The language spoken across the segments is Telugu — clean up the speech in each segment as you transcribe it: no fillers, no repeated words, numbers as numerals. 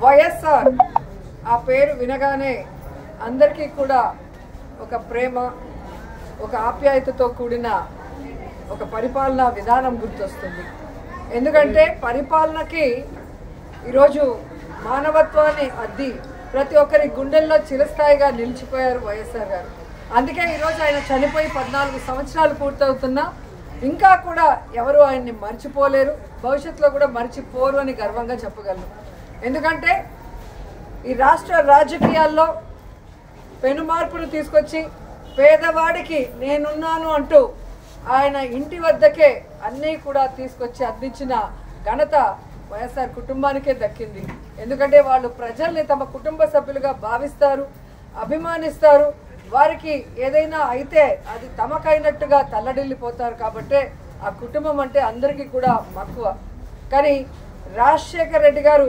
వైఎస్ఆర్ ఆ పేరు వినగానే అందరికీ కూడా ఒక ప్రేమ, ఒక ఆప్యాయతతో కూడిన ఒక పరిపాలనా విధానం గుర్తొస్తుంది. ఎందుకంటే పరిపాలనకి ఈరోజు మానవత్వాన్ని అద్ది ప్రతి ఒక్కరి గుండెల్లో చిరస్థాయిగా నిలిచిపోయారు వైఎస్ఆర్ గారు. అందుకే ఈరోజు ఆయన చనిపోయి 14 సంవత్సరాలు పూర్తవుతున్నా ఇంకా కూడా ఎవరు ఆయన్ని మర్చిపోలేరు, భవిష్యత్తులో కూడా మర్చిపోరు అని గర్వంగా చెప్పగలను. ఎందుకంటే ఈ రాష్ట్ర రాజకీయాల్లో పెను మార్పును తీసుకొచ్చి పేదవాడికి నేనున్నాను అంటూ ఆయన ఇంటి వద్దకే అన్నీ కూడా తీసుకొచ్చి అందించిన ఘనత వైఎస్ఆర్ కుటుంబానికే దక్కింది. ఎందుకంటే వాళ్ళు ప్రజల్ని తమ కుటుంబ సభ్యులుగా భావిస్తారు, అభిమానిస్తారు. వారికి ఏదైనా అయితే అది తమకైనట్టుగా తల్లడిల్లిపోతారు. కాబట్టే ఆ కుటుంబం అంటే అందరికీ కూడా మక్కువ. కానీ రాజశేఖర రెడ్డి గారు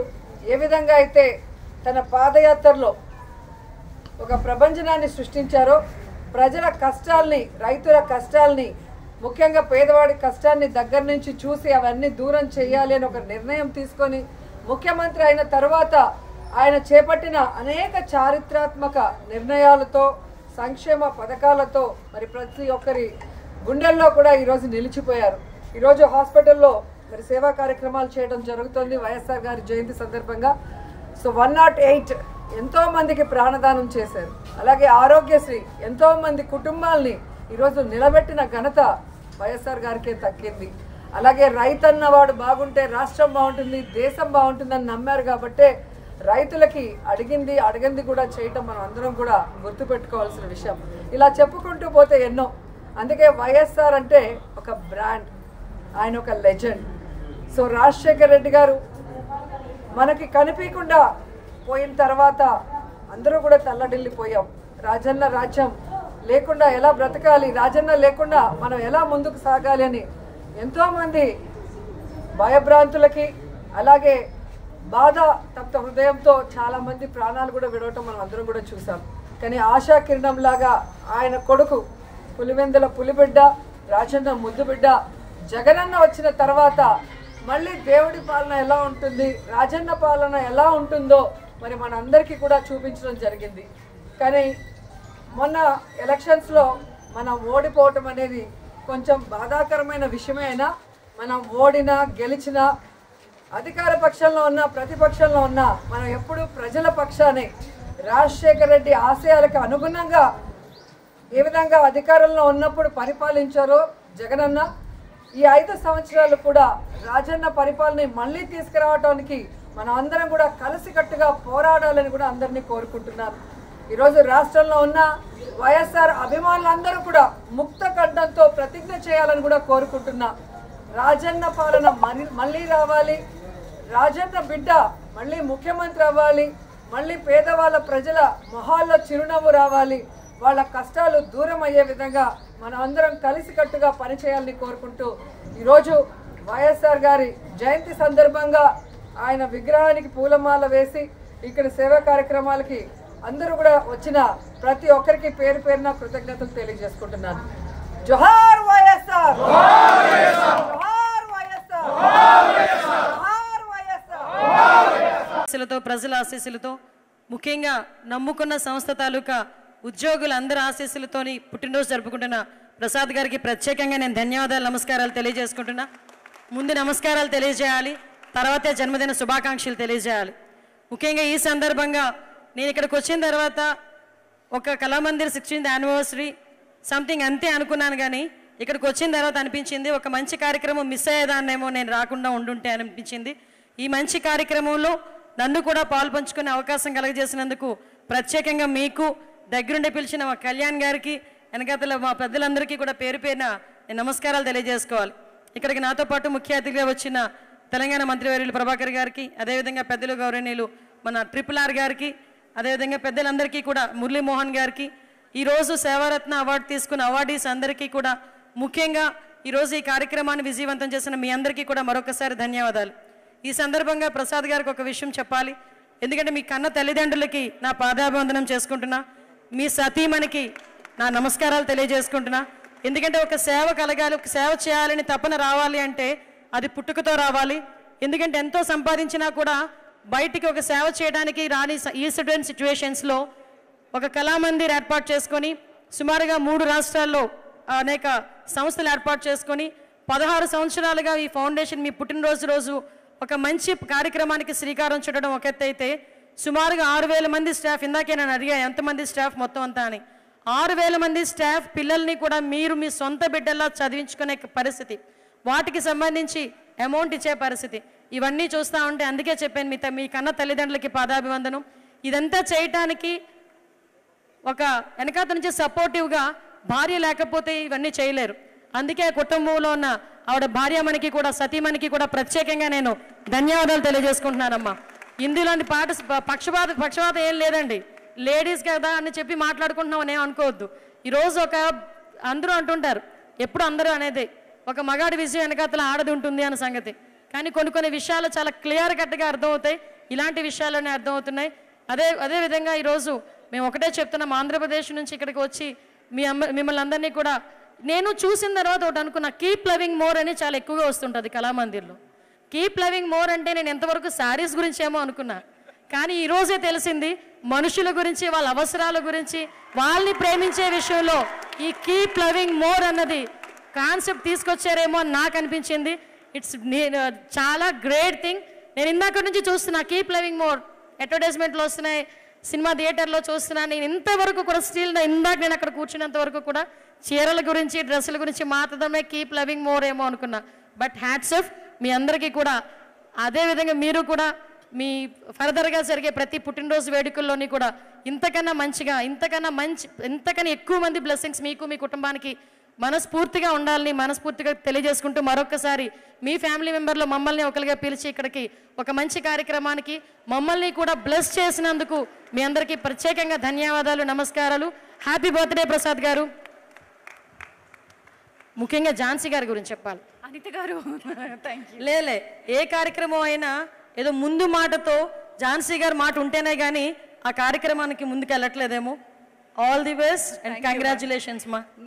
ఏ విధంగా అయితే తన పాదయాత్రలో ఒక ప్రభంజనాన్ని సృష్టించారో, ప్రజల కష్టాల్ని, రైతుల కష్టాల్ని, ముఖ్యంగా పేదవాడి కష్టాన్ని దగ్గర నుంచి చూసి అవన్నీ దూరం చేయాలి అని ఒక నిర్ణయం తీసుకొని ముఖ్యమంత్రి అయిన తర్వాత ఆయన చేపట్టిన అనేక చారిత్రాత్మక నిర్ణయాలతో, సంక్షేమ పథకాలతో మరి ప్రతి ఒక్కరి గుండెల్లో కూడా ఈరోజు నిలిచిపోయారు. ఈరోజు హాస్పిటల్లో మరి సేవా కార్యక్రమాలు చేయడం జరుగుతుంది వైఎస్ఆర్ గారి జయంతి సందర్భంగా. సో 108 ఎంతో మందికి ప్రాణదానం చేశారు. అలాగే ఆరోగ్యశ్రీ ఎంతో మంది కుటుంబాలని ఈరోజు నిలబెట్టిన ఘనత వైఎస్ఆర్ గారికే దక్కింది. అలాగే రైతన్నవాడు బాగుంటే రాష్ట్రం బాగుంటుంది, దేశం బాగుంటుందని నమ్మారు. కాబట్టే రైతులకి అడిగింది కూడా చేయటం మనం అందరం కూడా గుర్తుపెట్టుకోవాల్సిన విషయం. ఇలా చెప్పుకుంటూ పోతే ఎన్నో. అందుకే వైఎస్ఆర్ అంటే ఒక బ్రాండ్, ఆయన ఒక లెజెండ్. సో రాజశేఖర రెడ్డి గారు మనకి కనిపించకుండా పోయిన తర్వాత అందరూ కూడా తల్లడిల్లిపోయాం. రాజన్న రాజ్యం లేకుండా ఎలా బ్రతకాలి, రాజన్న లేకుండా మనం ఎలా ముందుకు సాగాలి అని ఎంతోమంది భయభ్రాంతులకి, అలాగే బాధ తప్త హృదయంతో చాలామంది ప్రాణాలు కూడా విడవటం మనం అందరం కూడా చూసాం. కానీ ఆశా కిరణం లాగా ఆయన కొడుకు పులివెందుల పులిబిడ్డ, రాజన్న ముద్దుబిడ్డ జగనన్న వచ్చిన తర్వాత మళ్ళీ దేవుడి పాలన ఎలా ఉంటుంది, రాజన్న పాలన ఎలా ఉంటుందో మరి మనందరికీ కూడా చూపించడం జరిగింది. కానీ మొన్న ఎలక్షన్స్లో మనం ఓడిపోవటం అనేది కొంచెం బాధాకరమైన విషయమే. అయినా మనం ఓడినా గెలిచినా, అధికార పక్షంలో ఉన్నా ప్రతిపక్షంలో ఉన్నా మనం ఎప్పుడూ ప్రజల పక్షానే, రాజశేఖర రెడ్డి ఆశయాలకు అనుగుణంగా ఏ విధంగా అధికారంలో ఉన్నప్పుడు పరిపాలించారో జగనన్న, ఈ 5 సంవత్సరాలు కూడా రాజన్న పరిపాలన మళ్ళీ తీసుకురావడానికి మనం అందరం కూడా కలిసికట్టుగా పోరాడాలని కూడా అందరినీ కోరుకుంటున్నాను. ఈరోజు రాష్ట్రంలో ఉన్న వైఎస్ఆర్ అభిమానులందరూ కూడా ముక్త కంఠంతో ప్రతిజ్ఞ చేయాలని కూడా కోరుకుంటున్నా. రాజన్న పాలన మళ్ళీ రావాలి, రాజన్న బిడ్డ మళ్ళీ ముఖ్యమంత్రి అవ్వాలి, మళ్ళీ పేదవాళ్ళ ప్రజల మొహాల్లో చిరునవ్వు రావాలి, వాళ్ళ కష్టాలు దూరం అయ్యే విధంగా మనం అందరం కలిసికట్టుగా పనిచేయాలని కోరుకుంటూ ఈరోజు వైఎస్ఆర్ గారి జయంతి సందర్భంగా ఆయన విగ్రహానికి పూలమాల వేసి ఇక్కడ సేవా కార్యక్రమాలకి అందరూ కూడా వచ్చిన ప్రతి ఒక్కరికి పేరు పేరున కృతజ్ఞతలు తెలియజేసుకుంటున్నాను. జోహార్ వైఎస్ఆర్, జోహార్ వైఎస్ఆర్, జోహార్ వైఎస్ఆర్. ఆశీస్సులతో, ప్రజల ఆశీస్సులతో, ముఖ్యంగా నమ్ముకున్న సంస్థ తాలూకా ఉద్యోగులందరి ఆశీస్సులతోని పుట్టినరోజు జరుపుకుంటున్న ప్రసాద్ గారికి ప్రత్యేకంగా నేను ధన్యవాదాలు, నమస్కారాలు తెలియజేసుకుంటున్నా. ముందు నమస్కారాలు తెలియజేయాలి, తర్వాతే జన్మదిన శుభాకాంక్షలు తెలియజేయాలి. ముఖ్యంగా ఈ సందర్భంగా నేను ఇక్కడికి వచ్చిన తర్వాత ఒక కళామందిర్ 16th యానివర్సరీ సంథింగ్ అంతే అనుకున్నాను. కానీ ఇక్కడికి వచ్చిన తర్వాత అనిపించింది ఒక మంచి కార్యక్రమం మిస్ అయ్యేదాన్నేమో నేను రాకుండా ఉండుంటే అనిపించింది. ఈ మంచి కార్యక్రమంలో నన్ను కూడా పాలు పంచుకునే అవకాశం కలగజేసినందుకు ప్రత్యేకంగా మీకు, దగ్గరుండి పిలిచిన మా కళ్యాణ్ గారికి, వెనకాతల మా పెద్దలందరికీ కూడా పేరు పేరున నేను నమస్కారాలు తెలియజేసుకోవాలి. ఇక్కడికి నాతో పాటు ముఖ్య అతిథిగా వచ్చిన తెలంగాణ మంత్రివర్యులు ప్రభాకర్ గారికి, అదేవిధంగా పెద్దలు గౌరవనీయులు మన RRR గారికి, అదేవిధంగా పెద్దలందరికీ కూడా మురళీమోహన్ గారికి, ఈరోజు సేవారత్న అవార్డు తీసుకున్న అవార్డీస్ అందరికీ కూడా, ముఖ్యంగా ఈరోజు ఈ కార్యక్రమాన్ని విజయవంతం చేసిన మీ అందరికీ కూడా మరొకసారి ధన్యవాదాలు. ఈ సందర్భంగా ప్రసాద్ గారికి ఒక విషయం చెప్పాలి. ఎందుకంటే మీ కన్న తల్లిదండ్రులకి నా పాదాభివందనం చేసుకుంటున్నా, మీ సతీమణికి నా నమస్కారాలు తెలియజేసుకుంటున్నా. ఎందుకంటే ఒక సేవ కలగాలి, ఒక సేవ చేయాలని తపన రావాలి అంటే అది పుట్టుకతో రావాలి. ఎందుకంటే ఎంతో సంపాదించినా కూడా బయటికి ఒక సేవ చేయడానికి రాని ఈ సిచ్యువేషన్స్లో ఒక కళామందిర్ ఏర్పాటు చేసుకొని సుమారుగా 3 రాష్ట్రాల్లో అనేక సంస్థలు ఏర్పాటు చేసుకొని 16 సంవత్సరాలుగా ఈ ఫౌండేషన్ మీ పుట్టినరోజు రోజు ఒక మంచి కార్యక్రమానికి శ్రీకారం చుట్టడం ఒక ఎత్తు అయితే సుమారుగా 6,000 మంది స్టాఫ్, ఇందాకే నేను అడిగా ఎంతమంది స్టాఫ్ మొత్తం అంతా అని, 6,000 మంది స్టాఫ్ పిల్లల్ని కూడా మీరు మీ సొంత బిడ్డల్లా చదివించుకునే పరిస్థితి, వాటికి సంబంధించి అమౌంట్ ఇచ్చే పరిస్థితి, ఇవన్నీ చూస్తూ ఉంటే అందుకే చెప్పాను మీ కన్న తల్లిదండ్రులకి పాదాభివందనం. ఇదంతా చేయటానికి ఒక వెనకాత నుంచి సపోర్టివ్గా భార్య లేకపోతే ఇవన్నీ చేయలేరు. అందుకే కుటుంబంలో ఉన్న ఆవిడ భార్యమణికి కూడా సతీమణికి కూడా ప్రత్యేకంగా నేను ధన్యవాదాలు తెలియజేసుకుంటున్నానమ్మా. ఇందులోని పక్షపాతం ఏం లేదండి, లేడీస్ కదా అని చెప్పి మాట్లాడుకుంటున్నాం అని అనుకోవద్దు. ఈరోజు అందరూ అంటుంటారు, ఎప్పుడు అందరూ అనేది ఒక మగాడి విషయం వెనకాతల ఆడది ఉంటుంది అన్న సంగతి, కానీ కొన్ని విషయాలు చాలా క్లియర్ కట్గా అర్థమవుతాయి, ఇలాంటి విషయాలనే అర్థమవుతున్నాయి. అదేవిధంగా ఈరోజు మేము ఒకటే చెప్తున్నాం, ఆంధ్రప్రదేశ్ నుంచి ఇక్కడికి వచ్చి మిమ్మల్ని అందరినీ కూడా నేను చూసిన తర్వాత ఒకటి అనుకున్నా, కీప్ లవింగ్ మోర్ అని చాలా ఎక్కువగా వస్తుంటుంది కళామందిర్లో. కీప్ లవింగ్ మోర్ అంటే నేను ఎంతవరకు శారీస్ గురించి ఏమో అనుకున్నా, కానీ ఈరోజే తెలిసింది మనుషుల గురించి, వాళ్ళ అవసరాల గురించి, వాళ్ళని ప్రేమించే విషయంలో ఈ కీప్ లవింగ్ మోర్ అన్నది కాన్సెప్ట్ తీసుకొచ్చారేమో అని నాకు అనిపించింది. ఇట్స్ చాలా గ్రేట్ థింగ్. నేను ఇందాక నుంచి చూస్తున్నా కీప్ లవింగ్ మోర్ అడ్వర్టైజ్మెంట్లో వస్తున్నాయి, సినిమా థియేటర్లో చూస్తున్నాను. నేను ఇంతవరకు కూడా స్టిల్ ఇందాక నేను అక్కడ కూర్చున్నంత వరకు కూడా చీరల గురించి డ్రెస్సుల గురించి మాత్రమే కీప్ లవింగ్ మోర్ ఏమో అనుకున్నా. బట్ హ్యాట్స్ ఆఫ్ మీ అందరికీ కూడా. అదేవిధంగా మీరు కూడా మీ ఫర్దర్గా జరిగే ప్రతి పుట్టినరోజు వేడుకల్లోని కూడా ఇంతకన్నా మంచిగా ఇంతకన్నా ఎక్కువ మంది బ్లెస్సింగ్స్ మీకు మీ కుటుంబానికి మనస్ఫూర్తిగా ఉండాలని మనస్ఫూర్తిగా తెలియజేసుకుంటూ మరొకసారి మీ ఫ్యామిలీ మెంబర్లో మమ్మల్ని ఒకరిగా పిలిచి ఇక్కడికి ఒక మంచి కార్యక్రమానికి మమ్మల్ని కూడా బ్లెస్ చేసినందుకు మీ అందరికీ ప్రత్యేకంగా ధన్యవాదాలు, నమస్కారాలు. హ్యాపీ బర్త్డే ప్రసాద్ గారు. ముఖ్యంగా ఝాన్సీ గారి గురించి చెప్పాలి. అనిత గారు లేలే ఏ కార్యక్రమం అయినా ఏదో ముందు మాటతో ఝాన్సీ గారు మాట ఉంటేనే కానీ ఆ కార్యక్రమానికి ముందుకు వెళ్ళట్లేదేమో. All the best and congratulations మా.